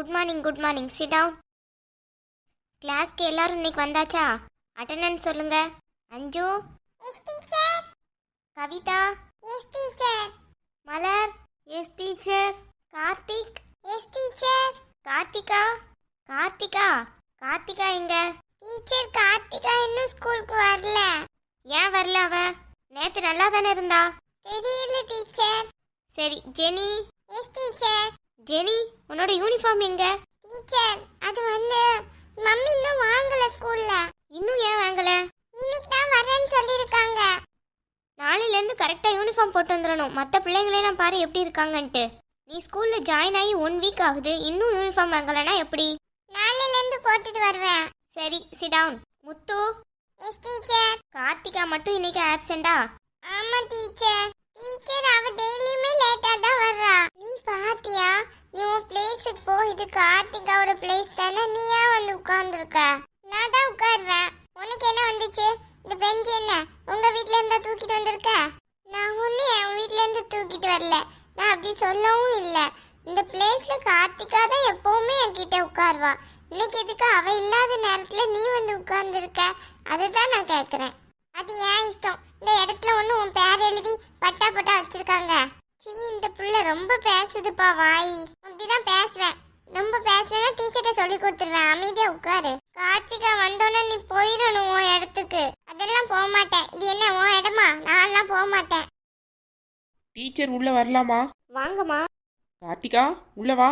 Good morning good morning. Sit down. கிளாஸ்க்கு எல்லாரும் இன்னைக்கு வந்தாச்சா? அட்டெண்டன்ஸ் சொல்லுங்க. Anju. Yes teacher. Kavitha. Yes teacher. Malar. Yes teacher. Karthik. Yes teacher. Karthika. Karthika. Karthika எங்க? டீச்சர் கார்த்திகா இன்னும் ஸ்கூலுக்கு வரல. ஏன் வரல அவ? நேத்து நல்லா தானே இருந்தா. தெரியல டீச்சர். சரி ஜெனி. Yes teacher. ஜெனி உன்னோட யூனிஃபார்ம் எங்க? டீச்சர் அது மம்மி இன்னும் வாங்கல ஸ்கூல்ல. இன்னும் ஏன் வாங்கல? இன்னைக்கு தான் வரேன்னு சொல்லிருக்காங்க. நாளையில இருந்து கரெக்டா யூனிஃபார்ம் போட்டு வந்துடணும். மற்ற பிள்ளைங்களெல்லாம் பாரு எப்படி இருக்காங்கன்ட்டு. நீ ஸ்கூல்ல ஜாயின் ஆகி 1 வீக் ஆகுது, இன்னும் யூனிஃபார்ம் வாங்கலனா எப்படி? நாளையில இருந்து போட்டுட்டு வருவேன். சரி sit down. Muthu. Yes teacher. Karthika மட்டும் இன்னைக்கு ஆப்சென்டா? ஆமா டீச்சர். டீச்சர் அவ டெய்லியுமே லேட்டா தான் வர்றா. நீ பாத்தியா? நீ உன் பிளேஸுக்கு போ. இது கார்த்திகாவோட பிளேஸ் தானே. நீ ஏன் வந்து உட்கார்ந்துருக்க? நான் தான் உட்காருவேன். உனக்கு என்ன வந்துச்சு? இந்த பெஞ்ச் என்ன உங்க வீட்ல இருந்தா தூக்கிட்டு வந்திருக்க? நான் ஒண்ணு என் வீட்ல இருந்து தூக்கிட்டு வரல. நான் அப்படி சொல்லவும் இல்ல. இந்த பிளேஸ்ல கார்த்திகா தான் எப்பவுமே என்கிட்ட உட்காருவா. இன்னைக்கு எதுக்கு அவ இல்லாத நேரத்துல நீ வந்து உட்கார்ந்துருக்க? அதுதான் நான் கேக்குறேன். அது ஏன் இஷ்டம். இந்த இடத்துல ஒண்ணு உன் பேர் எழுதி பட்டா பட்டா வச்சிருக்காங்க. சீ, இந்த புள்ள ரொம்ப பேசுதுப்பா வாய். அப்படிதான் பேசுவேன். ரொம்ப பேசுனா டீச்சர்ட்ட சொல்லி கொடுத்துருவேன். அமைதியா உட்காரு. கார்த்திகா வந்தோன்னே நீ போயிடணும் உன் இடத்துக்கு. அதெல்லாம் போக மாட்டேன். இது என்ன உன் இடமா? நான்லாம் போக மாட்டேன். டீச்சர் உள்ள வரலாமா? வாங்கம்மா. கார்த்திகா உள்ள வா.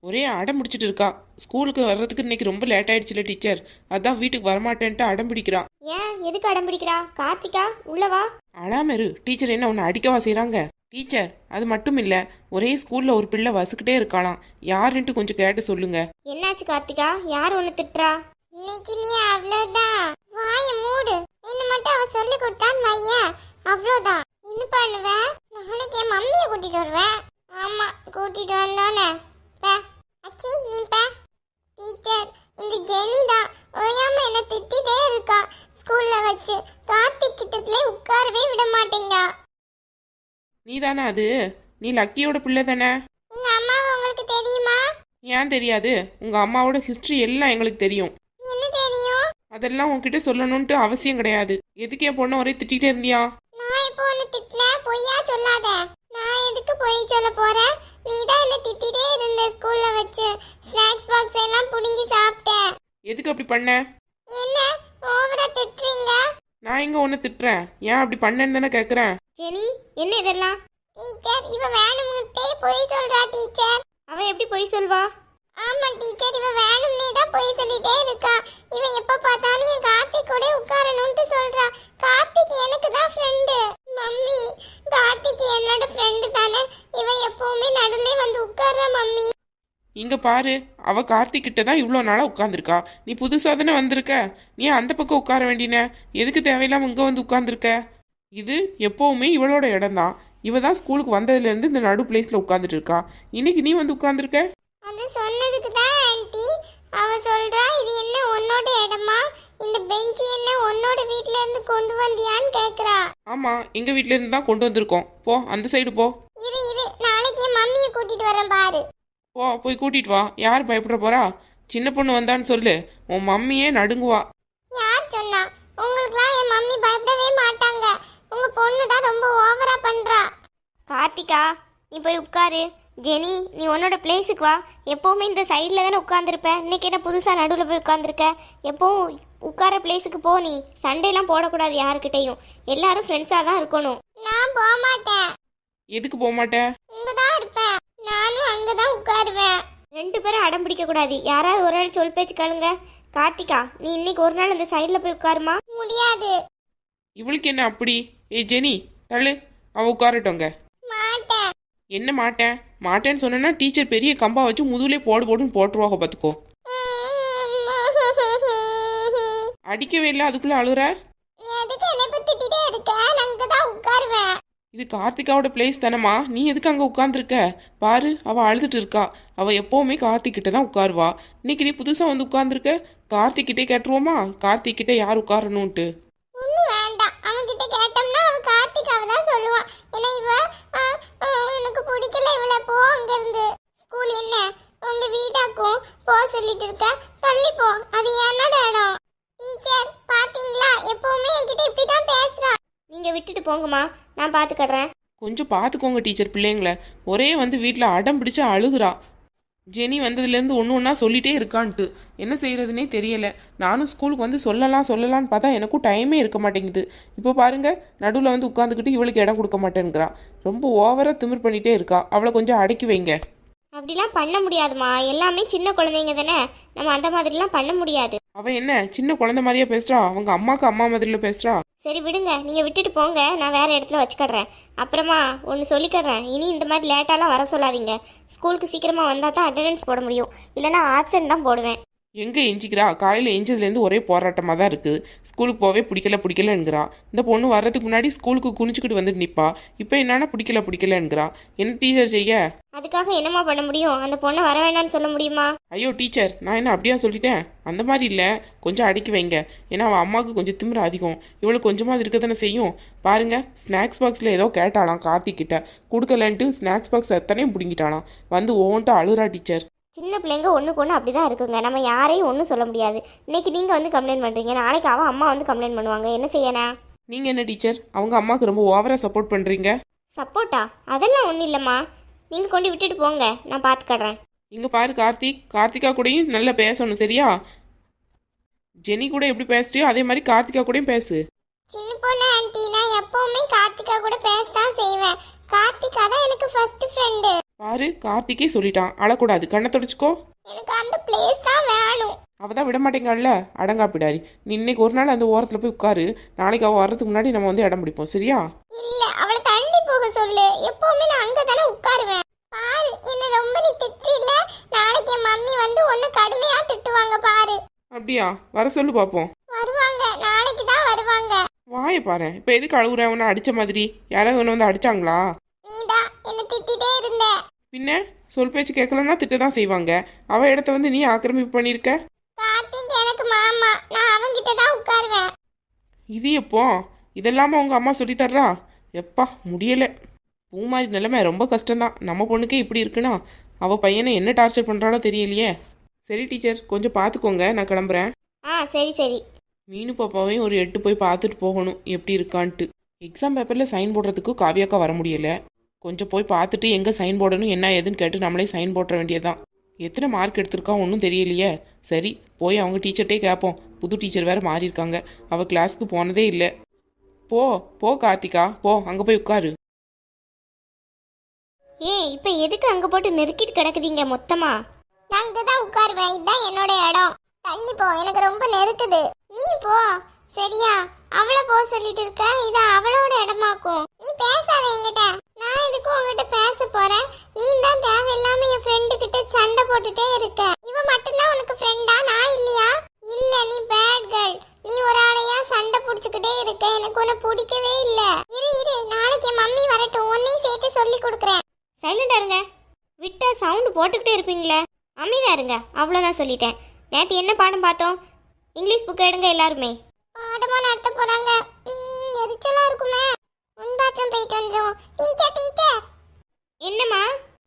ஒரே அடம் பிடிச்சிட்டு இருக்கா. ஸ்கூலுக்கு வர்றதுக்கு இன்னைக்கு ரொம்ப லேட் ஆயிடுச்சுல டீச்சர், அதான் வீட்டுக்கு வரமாட்டேன்ட்டு அடம் பிடிக்கிறான். ஏன் எதுக்கு அடம் பிடிக்கிறா? கார்த்திகா உள்ள வா. அழாமரு. டீச்சர் என்ன உன்னை அடிக்கவா செய்றாங்க? டீச்சர் அது மட்டும் இல்ல, ஒரே ஸ்கூல்ல ஒரு பிள்ளை வசுக்கிட்டே இருக்காளாம். யாருன்ட்டு கொஞ்சம் கேட்டு சொல்லுங்க. என்னாச்சு கார்த்திகா? யார் ஒன்னு திட்டுறா? இன்னைக்கு நீ அவ்வளவுதான். வாய மூடு. என்ன மட்டும் அவ சொல்லி கொடுத்தான்னு வையேன், அவ்வளவுதான். என்ன பண்ணுவ? நாளைக்கு என் மம்மியை கூட்டிட்டு வருவேன். ஆமா, கூட்டிட்டு வந்தோன்னே அச்சி நீ டீச்சர் இந்த ஜெனி தான் ஓயாம என்ன திட்டிட்டே இருக்கா. ஸ்கூல்ல வச்சு கார்த்திக் கிட்டத்துல உட்காரவே விட மாட்டேங்க. நீ தானே அது? நீ லக்கியோட பிள்ளை தானே? எங்க அம்மாவை உங்களுக்கு தெரியுமா? ஏன் தெரியாது? உங்க அம்மாவோட ஹிஸ்டரி எல்லாம் எங்களுக்கு தெரியும். என்ன தெரியும்? அதெல்லாம் உன்கிட்ட சொல்லணும்ட்டு அவசியம் கிடையாது. எதுக்கு என் பொண்ணு ஒரே திட்டிகிட்டே இருந்தியா? நான் இப்போ ஒன்னு திட்டினேன், பொய்யா சொல்லாத. நான் எதுக்கு பொய் சொல்ல போறேன்? நீ தான் என்ன திட்டிட்டே இருந்த. ஸ்கூல்ல வச்சு ஸ்நாக்ஸ் பாக்ஸ் எல்லாம் புடுங்கி சாப்பிட்டேன். எதுக்கு அப்படி பண்ண? என்ன ஓவரா திட்டுறீங்க? நான் எங்க ஒன்னு திட்டுறேன்? ஏன் அப்படி பண்ணேன்னு தானே கேக்குறேன். ஜெனி என்ன இதெல்லாம்? டீச்சர் இவ வேணும்ட்டே பொய் சொல்றா டீச்சர். அவ எப்படி பொய் சொல்வா? ஆமா டீச்சர், இவ வேணும்னே தான் பொய் சொல்லிட்டே இருக்கா. இவ எப்ப பார்த்தாலும் என் கார்த்திக் கூட உட்காரணும்னு சொல்றா. கார்த்திக் எனக்கு தான் ஃப்ரெண்டு. மம்மி, கார்த்திக் என்னோட ஃப்ரெண்டு தானே. இவ எப்பவுமே நடுவுல வந்து உட்கார்றா மம்மி. இங்க பாரு, அவ கார்த்திக் கிட்ட தான் இவ்வளோ நாளா உட்காந்துருக்கா. நீ புதுசா தானே வந்திருக்க. நீ அந்த பக்கம் உட்கார வேண்டின. எதுக்கு தேவையில்லாம இங்க வந்து உட்காந்துருக்க? இது எப்பவுமே இவளோட இடம் தான். இவ தான் ஸ்கூலுக்கு வந்ததுல இருந்து இந்த நடு பிளேஸ்ல உட்காந்துட்டு இருக்கா. இன்னைக்கு நீ வந்து உட்காந்துருக்க. அது சொன்னதுக்கு தான் ஆன்ட்டி. அவ சொல்றா இது என்ன உன்னோட இடமா? இந்த பெஞ்ச் என்ன உன்னோட வீட்ல இருந்து கொண்டு வந்தியான்னு கேக்குறா. ஆமா, எங்க வீட்ல இருந்து தான் கொண்டு வந்திருக்கோம். போ அந்த சைடு போ. இரு நாளைக்கு என் மம்மியை கூட்டிட்டு வரேன் பாரு. போ, போய் கூட்டிட்டு வா. யார் பயப்பட போறா? சின்ன பொண்ணு வந்தான்னு சொல்லு. உன் மம்மியே நடுங்குவா. யார் சொன்னா? உங்களுக்குலாம் என் மம்மி பயப்படவே மாட்டாங்க. உங்க பொண்ணு தான் ரொம்ப ஓவரா பண்றா. கார்த்திகா நீ போய் உட்காரு. ஜெனி நீ உன்னோட பிளேஸுக்கு வா. எப்போவுமே இந்த சைடில் தானே உட்காந்துருப்ப. இன்னைக்கு என்ன புதுசாக நடுவில் போய் உட்காந்துருக்க? எப்போவும் உட்கார பிளேஸுக்கு போ. நீ சண்டேலாம் போடக்கூடாது யாருக்கிட்டையும். எல்லாரும் ஃப்ரெண்ட்ஸாக தான் இருக்கணும். நான் போக மாட்டேன். எதுக்கு போக மாட்டேன்? இங்க தான் இருப்பேன். நானும் அங்க தான் உட்காருவேன். 2 பேரும் அடம் பிடிக்கக்கூடாது. யாராவது ஒரு ஆள் சொல் பேச்சு கேளுங்க. கார்த்திகா நீ இன்னைக்கு ஒரு நாள் இந்த சைடில் போய் உட்காருமா. முடியாது. இவளுக்கு என்ன அப்படி? ஏய் ஜெனி தள்ளு, அவ உட்காரட்டோங்க. மாட்டேன். என்ன மாட்டேன்? மாட்டேன்னு சொன்னா டீச்சர் பெரிய கம்பா வச்சு முதுகுலே போடுன்னு போட்டுருவாங்க பார்த்துக்கோ. அடிக்கவே இல்லை, அதுக்குள்ள அழுற. எதுக்கு என்ன திட்டிட்டே இருக்க? நான் அங்க தான் உட்காருவேன். இது கார்த்திகாவோட பிளேஸ் தானம்மா. நீ எதுக்கு அங்கே உட்காந்துருக்க? பாரு, அவள் அழுதுட்டு இருக்கா. அவள் எப்போவுமே கார்த்திக் கிட்ட தான் உட்காருவா. இன்னைக்கு நீ புதுசாக வந்து உட்காந்துருக்க. கார்த்திக் கிட்டே கேட்டுருவோமா கார்த்திக் கிட்ட யார் உட்காரணும்ட்டு? ஒன்றும் வேண்டாம். அவன்கிட்ட கேட்டோம்னா அவன் கார்த்திகாவை தான் சொல்லுவான். ஏன்னா இவ எனக்கு பிடிக்கல இவளை, போ அங்கிருந்து. ஸ்கூல் என்ன உங்க வீடாக்கும் போங்கம்மா, நான் பார்த்துக்கடுறேன். கொஞ்சம் பார்த்துக்கோங்க டீச்சர் பிள்ளைங்கள. ஒரே வந்து வீட்டில் அடம் பிடிச்சு அழுகுறா. ஜெனி வந்ததுலேருந்து ஒன்று ஒன்றா சொல்லிட்டே இருக்கான்ட்டு என்ன செய்கிறதுனே தெரியல. நானும் ஸ்கூலுக்கு வந்து சொல்லலான்னு பார்த்தா எனக்கும் டைமே இருக்க மாட்டேங்குது. இப்போ பாருங்க, நடுவில் வந்து உட்காந்துக்கிட்டு இவளுக்கு இடம் கொடுக்க மாட்டேங்கிறா. ரொம்ப ஓவராக திமிர் பண்ணிகிட்டே இருக்கா. அவளை கொஞ்சம் அடக்கி வைங்க. அப்படிலாம் பண்ண முடியாதுமா, எல்லாமே சின்ன குழந்தைங்க தானே, நம்ம அந்த மாதிரிலாம் பண்ண முடியாது. அவன் என்ன சின்ன குழந்தை மாதிரியே பேசுகிறா? அவங்க அம்மாவுக்கு அம்மா மாதிரில பேசுகிறா. சரி விடுங்க, நீங்கள் விட்டுட்டு போங்க, நான் வேறு இடத்துல வச்சுக்கடுறேன். அப்புறமா ஒன்று சொல்லிக்கடுறேன், இனி இந்த மாதிரி லேட்டாலாம் வர சொல்லாதீங்க. ஸ்கூலுக்கு சீக்கிரமாக வந்தால் தான் அட்டெண்டன்ஸ் போட முடியும், இல்லைனா ஆப்சென்ட் தான் போடுவேன். எங்கே எஞ்சிக்கிறா? காலையில் எஞ்சதுலேருந்து ஒரே போராட்டமாக தான் இருக்குது. ஸ்கூலுக்கு போவே பிடிக்கலங்கிறா. இந்த பொண்ணு வர்றதுக்கு முன்னாடி ஸ்கூலுக்கு குனிச்சுக்கிட்டு வந்துட்டு நிற்பா. இப்போ என்னன்னா பிடிக்கலங்கிறா. என்ன டீச்சர் செய்ய? அதுக்காக என்னம்மா பண்ண முடியும்? அந்த பொண்ணை வர வேண்டாம்னு சொல்ல முடியுமா? ஐயோ டீச்சர், நான் என்ன அப்படியா சொல்லிட்டேன்? அந்த மாதிரி இல்லை, கொஞ்சம் அடக்கி வைங்க. ஏன்னா அவள் அம்மாவுக்கு கொஞ்சம் திமிர அதிகம். இவளுக்கு கொஞ்சமாக இருக்க தானே செய்யும். பாருங்க, ஸ்நாக்ஸ் பாக்ஸில் ஏதோ கேட்டாலாம் கார்த்திக் கிட்ட, கொடுக்கலன்ட்டு ஸ்நாக்ஸ் பாக்ஸ் எத்தனையும் பிடிங்கிட்டாலாம். வந்து ஓன்ட்டு அழுறா டீச்சர். சின்ன பிள்ளைங்க ஒன்றுக்கு ஒன்று அப்படி தான் இருக்குங்க. நம்ம யாரையும் ஒன்றும் சொல்ல முடியாது. இன்னைக்கு நீங்கள் வந்து கம்ப்ளைண்ட் பண்ணுறீங்க, நாளைக்கு அவன் அம்மா வந்து கம்ப்ளைண்ட் பண்ணுவாங்க. என்ன செய்யணும்? நீங்கள் என்ன டீச்சர் அவங்க அம்மாவுக்கு ரொம்ப ஓவராக சப்போர்ட் பண்ணுறீங்க? சப்போர்ட்டா? அதெல்லாம் ஒன்றும் இல்லைம்மா, நீங்கள் கொண்டு விட்டுட்டு போங்க, நான் பார்த்துக்கடுறேன். இங்கே பாரு கார்த்திகா கூடயும் நல்லா பேசணும் சரியா? ஜெனி கூட எப்படி பேசுறியோ அதே மாதிரி கார்த்திகா கூடயும் பேசு. சின்ன பொண்ணு ஆண்டி, நான் எப்பவுமே கார்த்திகா கூட பேசதான் செய்வேன். கார்த்திகா தான் எனக்கு ஃபர்ஸ்ட் ஃப்ரெண்டு. பாரு, கார்த்திகே சொல்லிட்டான் அழக்கூடாது, கண்ணை தொடச்சிக்கோ. எனக்கு அந்த பிளேஸ் தான் வேணும். அவள் தான் விட மாட்டேங்கல்ல, அடங்கா பிடாரி. நீ இன்னைக்கு ஒரு நாள் அந்த ஓரத்தில் போய் உட்காரு. நாளைக்கு அவள் வர்றதுக்கு முன்னாடி நம்ம வந்து இடம் பிடிப்போம் சரியா? இல்ல, அவளை தள்ளி போக சொல்லு. எப்பவுமே நான் அங்க தானே உட்காருவேன். பாரு, என்ன ரொம்ப நீ திட்டுல. நாளைக்கு என் மம்மி வந்து ஒன்னு கடுமையா திட்டுவாங்க பாரு. அப்படியா? வர சொல்லு பார்ப்போம். வருவாங்க, நாளைக்கு தான் வருவாங்க. வாயை பாரு, இப்போ எதுக்கு அழுகுற? உன்னை அடிச்ச மாதிரி யாராவது ஒன்று வந்து அடிச்சாங்களா? நீதான் என்ன திட்டிட்டே இருந்த. பின்ன சொல் பேச்சு கேட்கலன்னா திட்டு தான் செய்வாங்க. அவள் இடத்த வந்து நீ ஆக்கிரமிப்பு பண்ணியிருக்க. கார்த்திக் எனக்கு மாமா, நான் அவங்கிட்ட தான் உட்காருவேன். இது எப்போ? இதெல்லாம உங்க அம்மா சொல்லி தர்றா? எப்பா முடியல. பூமாரி நிலைமை ரொம்ப கஷ்டம்தான். நம்ம பொண்ணுக்கே இப்படி இருக்குன்னா அவள் பையனை என்ன டார்ச்சர் பண்ணுறாளோ தெரியலையே. சரி டீச்சர், கொஞ்சம் பார்த்துக்கோங்க, நான் கிளம்புறேன். சரி சரி. மீனு பாப்பாவையும் ஒரு 8 போய் பார்த்துட்டு போகணும் எப்படி இருக்கான்ட்டு. எக்ஸாம் பேப்பரில் சைன் போடுறதுக்கு காவியாக்கா வர முடியலை. கொஞ்சம் போய் பார்த்துட்டு எங்கே சைன் போடணும் என்ன ஏதுன்னு கேட்டு நம்மளே சைன் போட்டுற வேண்டியதுதான். எத்தனை மார்க் எடுத்திருக்கா ஒன்றும் தெரியலையே. சரி, போய் அவங்க டீச்சர்கிட்டே கேட்போம். புது டீச்சர் வேறு மாறியிருக்காங்க. அவள் கிளாஸ்க்கு போனதே இல்லை. போ கார்த்திகா, போ அங்கே போய் உட்காரு. இப்போ எதுக்கு அங்கே போட்டு நெருக்கிட்டு கிடக்குதீங்க மொத்தமா? நான் இங்க தான் உட்காருவேன். இதுதான் என்னோட இடம். தள்ளி போ, எனக்கு ரொம்ப நெருக்குது. நீ போ சரியா? அவளை போ சொல்லிட்டு இருக்க. இது அவளோட இடமாக்கும். நீ பேசாத என்கிட்ட. நான் எதுக்கு உங்ககிட்ட பேச போறேன்? நீ தான் தேவையில்லாம என் ஃப்ரெண்டு கிட்ட சண்டை போட்டுட்டே இருக்க. இவ மட்டும்தான் உனக்கு ஃப்ரெண்டா, நான் இல்லையா? இல்ல, நீ பேட் கேர்ள். நீ ஒரு ஆளையா சண்டை புடிச்சுக்கிட்டே இருக்க. எனக்கு உன்னை பிடிக்கவே இல்ல. இரு, நாளைக்கு என் மம்மி வரட்டும், உன்னையும் சேர்த்து சொல்லி கொடுக்குறேன். சைலண்டா இருங்க. விட்டா சவுண்டு போட்டுக்கிட்டே இருப்பீங்களே, அமைதியா இருங்க. அவ்வளோதான் சொல்லிட்டேன். நேற்று என்ன பாடம் பார்த்தோம்? இங்கிலீஷ் புக்கை எடுங்க எல்லாருமே. பாடமா நடத்த போறாங்க. எரிச்சலா இருக்குமே. உன் பாத்ரூம் போயிட்டு வந்துரும். டீச்சர். என்னம்மா?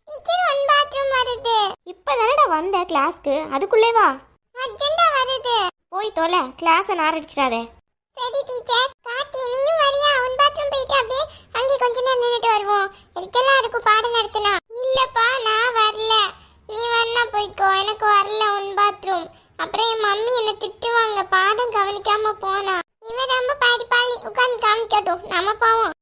டீச்சர், உன் பாத்ரூம் வருது. இப்பதானடா வந்த கிளாஸ்க்கு, அதுக்குள்ளே வா. அர்ஜென்ட்டா வருது. போய் தொலை, கிளாஸை நாரடிச்சிடாதே. சரி டீச்சர். கார்த்தி, நீயும் வரியா? உன் பாத்ரூம் போயிட்டு அப்படியே அங்கே கொஞ்ச நேரம் நின்னுட்டு வருவோம். எரிச்சலா இருக்கும் பாடம் நடத்தினா. இல்லப்பா, நான் வரல. நீ வேணா போய்க்கோ, எனக்கு வரல உன் பாத்ரூம். அப்புறம் என் மம்மி என்ன திட்டுவாங்க பாடம் கவனிக்காம போனா. இவன் ரொம்ப பாடி உட்காந்து கவனிக்கட்டும், நம்ம போவோம்.